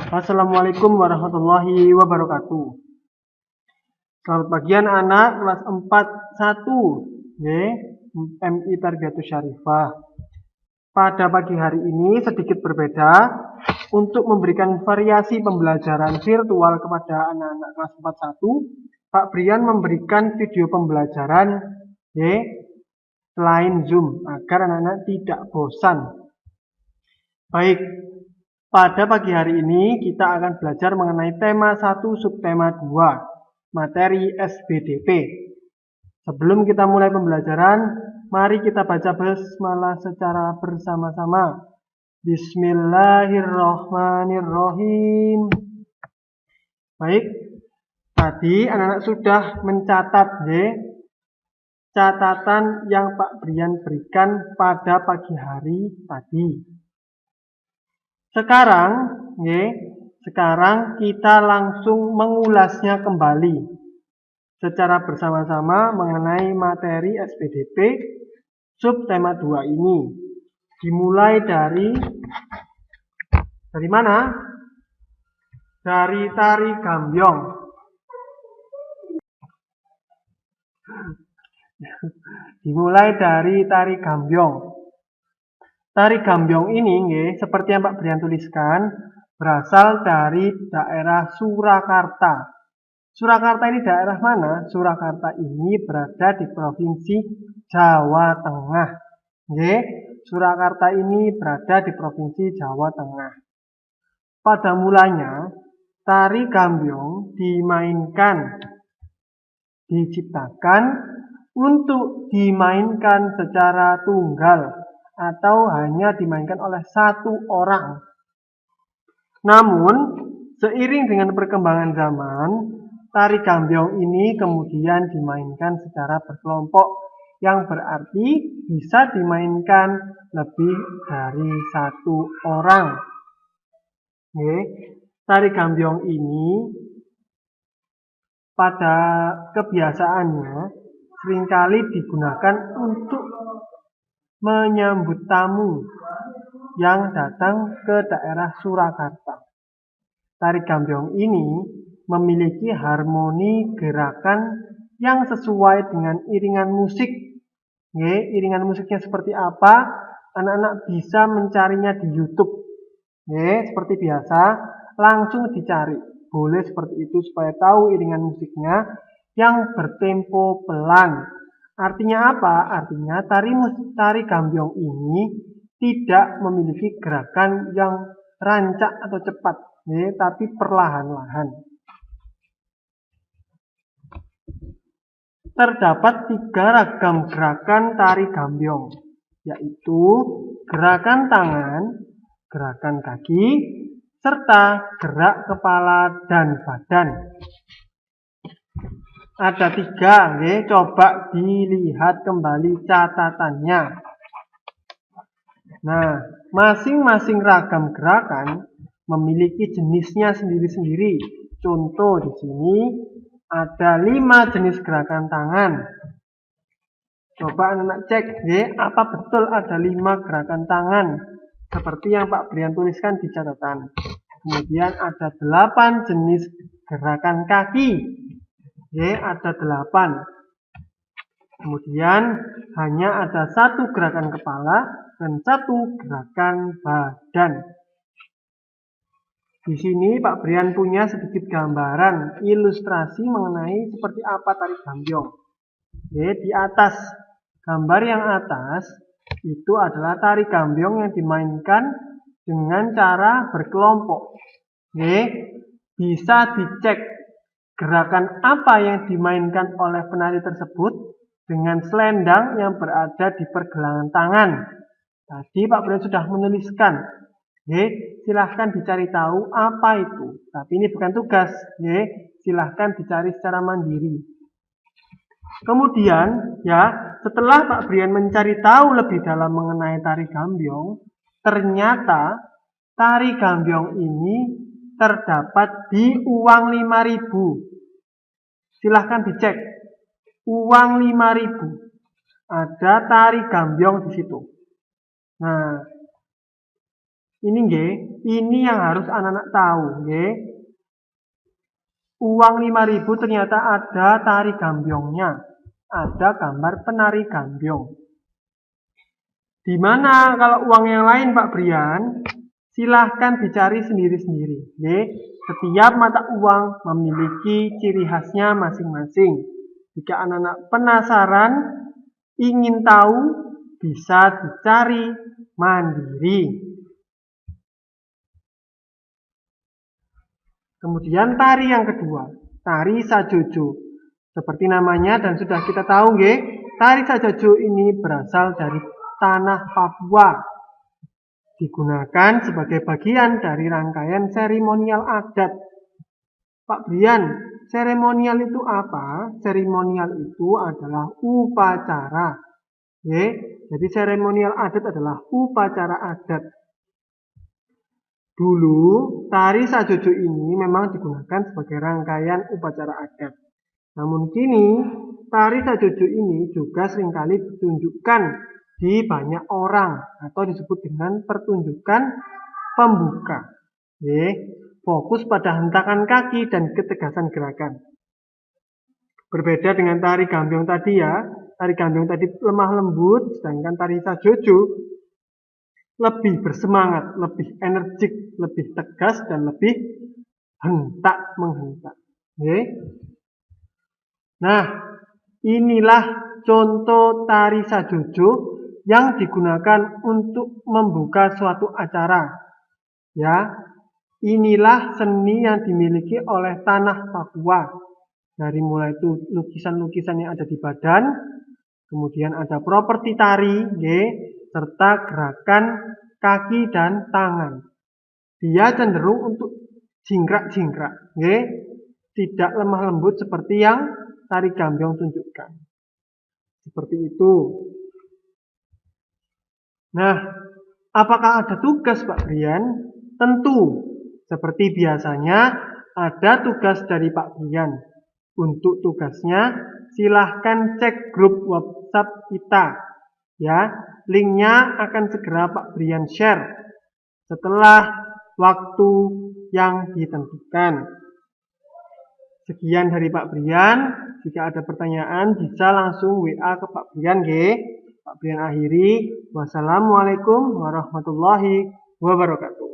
Assalamualaikum warahmatullahi wabarakatuh. Selamat pagi anak-anak kelas 4 1 MI Tarbiyatus Syarifah. Pada pagi hari ini sedikit berbeda untuk memberikan variasi pembelajaran virtual kepada anak-anak kelas 4 1. Pak Brian memberikan video pembelajaran selain Zoom agar anak-anak tidak bosan. Baik, pada pagi hari ini kita akan belajar mengenai tema 1 subtema 2, materi SBDP. Sebelum kita mulai pembelajaran, mari kita baca basmalah secara bersama-sama. Bismillahirrahmanirrahim. Baik, tadi anak-anak sudah mencatat catatan yang Pak Brian berikan pada pagi hari tadi. Sekarang kita langsung mengulasnya kembali secara bersama-sama mengenai materi SBDP subtema 2 ini. Dimulai dari mana? Dari tari gambyong. Dimulai dari tari gambyong. Tari gambyong ini seperti yang Pak Brian tuliskan berasal dari daerah Surakarta. Surakarta ini daerah mana? Surakarta ini berada di Provinsi Jawa Tengah. Surakarta ini berada di Provinsi Jawa Tengah. Pada mulanya tari gambyong diciptakan untuk dimainkan secara tunggal atau hanya dimainkan oleh satu orang. Namun, seiring dengan perkembangan zaman, tari gambyong ini kemudian dimainkan secara berkelompok, yang berarti bisa dimainkan lebih dari satu orang. Tari gambyong ini pada kebiasaannya seringkali digunakan untuk menyambut tamu yang datang ke daerah Surakarta. Tari gambyong ini memiliki harmoni gerakan yang sesuai dengan iringan musik. Iringan musiknya seperti apa? Anak-anak bisa mencarinya di YouTube. Seperti biasa, langsung dicari. Boleh seperti itu supaya tahu iringan musiknya yang bertempo pelan. Artinya apa? Artinya tari gambyong ini tidak memiliki gerakan yang rancak atau cepat, tapi perlahan-lahan. Terdapat 3 ragam gerakan tari gambyong, yaitu gerakan tangan, gerakan kaki, serta gerak kepala dan badan. Ada 3, coba dilihat kembali catatannya. Nah, masing-masing ragam gerakan memiliki jenisnya sendiri-sendiri. Contoh di sini ada 5 jenis gerakan tangan. Coba anak-anak cek, apa betul ada 5 gerakan tangan seperti yang Pak Brian tuliskan di catatan. Kemudian ada 8 jenis gerakan kaki. Ada 8. Kemudian hanya ada 1 gerakan kepala dan 1 gerakan badan. Di sini Pak Brian punya sedikit gambaran ilustrasi mengenai seperti apa tari gambyong. Di atas gambar yang atas itu adalah tari gambyong yang dimainkan dengan cara berkelompok. Bisa dicek gerakan apa yang dimainkan oleh penari tersebut dengan selendang yang berada di pergelangan tangan. Tadi Pak Brian sudah menuliskan. Silahkan dicari tahu apa itu. Tapi ini bukan tugas. Silahkan dicari secara mandiri. Kemudian, setelah Pak Brian mencari tahu lebih dalam mengenai tari gambyong, ternyata tari gambyong ini terdapat di uang 5.000. Silahkan dicek. Uang 5.000. Ada tari gambyong di situ. Nah, Ini nggih, ini yang harus anak-anak tahu nggih. Uang 5.000 ternyata ada tari gambyongnya. Ada gambar penari gambyong. Di mana kalau uang yang lain Pak Brian? Silahkan dicari sendiri-sendiri. Nggih. Setiap mata uang memiliki ciri khasnya masing-masing. Jika anak-anak penasaran, ingin tahu, bisa dicari mandiri. Kemudian tari yang kedua, tari sajojo. Seperti namanya dan sudah kita tahu nggih, tari sajojo ini berasal dari tanah Papua. Digunakan sebagai bagian dari rangkaian seremonial adat. Pak Brian, seremonial itu apa? Seremonial itu adalah upacara. Jadi seremonial adat adalah upacara adat. Dulu, tari sajojo ini memang digunakan sebagai rangkaian upacara adat. Namun kini, tari sajojo ini juga seringkali ditunjukkan di banyak orang atau disebut dengan pertunjukan pembuka. Fokus pada hentakan kaki dan ketegasan gerakan. Berbeda dengan tari gambyong tadi ya, tari gambyong tadi lemah lembut, sedangkan tari sajojo lebih bersemangat, lebih energik, lebih tegas, dan lebih menghentak. Nah, inilah contoh tari sajojo yang digunakan untuk membuka suatu acara. Ya, inilah seni yang dimiliki oleh tanah Papua. Dari mulai itu lukisan-lukisan yang ada di badan, kemudian ada properti tari, serta gerakan kaki dan tangan. Dia cenderung untuk jingkrak-jingkrak, tidak lemah lembut seperti yang tari gambyong tunjukkan. Seperti itu. Nah, apakah ada tugas Pak Brian? Tentu. Seperti biasanya ada tugas dari Pak Brian. Untuk tugasnya silahkan cek grup WhatsApp kita. Ya, linknya akan segera Pak Brian share setelah waktu yang ditentukan. Sekian dari Pak Brian. Jika ada pertanyaan bisa langsung WA ke Pak Brian. Pak Brian akhiri. Wassalamualaikum warahmatullahi wabarakatuh.